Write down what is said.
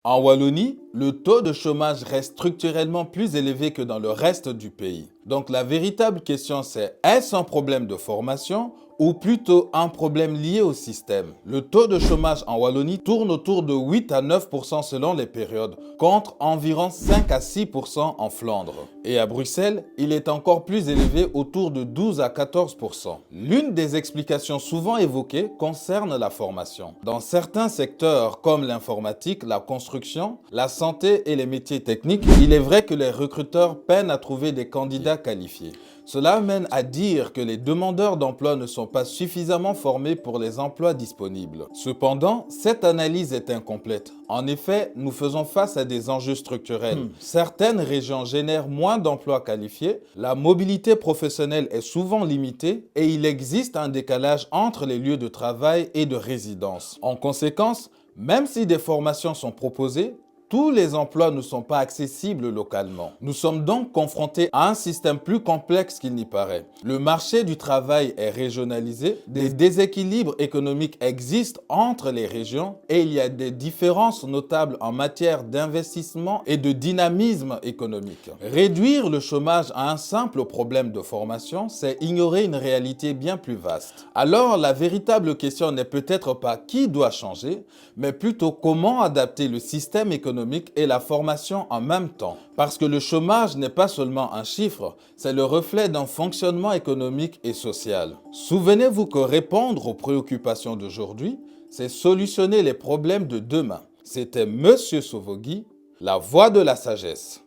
En Wallonie, le taux de chômage reste structurellement plus élevé que dans le reste du pays. Donc la véritable question c'est, est-ce un problème de formation ou plutôt un problème lié au système? Le taux de chômage en Wallonie tourne autour de 8 à 9% selon les périodes, contre environ 5 à 6% en Flandre. Et à Bruxelles, il est encore plus élevé autour de 12 à 14%. L'une des explications souvent évoquées concerne la formation. Dans certains secteurs comme l'informatique, la construction, la santé et les métiers techniques, il est vrai que les recruteurs peinent à trouver des candidats qualifiés. Cela mène à dire que les demandeurs d'emploi ne sont pas suffisamment formés pour les emplois disponibles. Cependant, cette analyse est incomplète. En effet, nous faisons face à des enjeux structurels. Certaines régions génèrent moins d'emplois qualifiés, la mobilité professionnelle est souvent limitée et il existe un décalage entre les lieux de travail et de résidence. En conséquence, même si des formations sont proposées, tous les emplois ne sont pas accessibles localement. Nous sommes donc confrontés à un système plus complexe qu'il n'y paraît. Le marché du travail est régionalisé, des déséquilibres économiques existent entre les régions et il y a des différences notables en matière d'investissement et de dynamisme économique. Réduire le chômage à un simple problème de formation, c'est ignorer une réalité bien plus vaste. Alors, la véritable question n'est peut-être pas qui doit changer, mais plutôt comment adapter le système économique et la formation en même temps. Parce que le chômage n'est pas seulement un chiffre, c'est le reflet d'un fonctionnement économique et social. Souvenez-vous que répondre aux préoccupations d'aujourd'hui, c'est solutionner les problèmes de demain. C'était Monsieur Sovogui, la voix de la sagesse.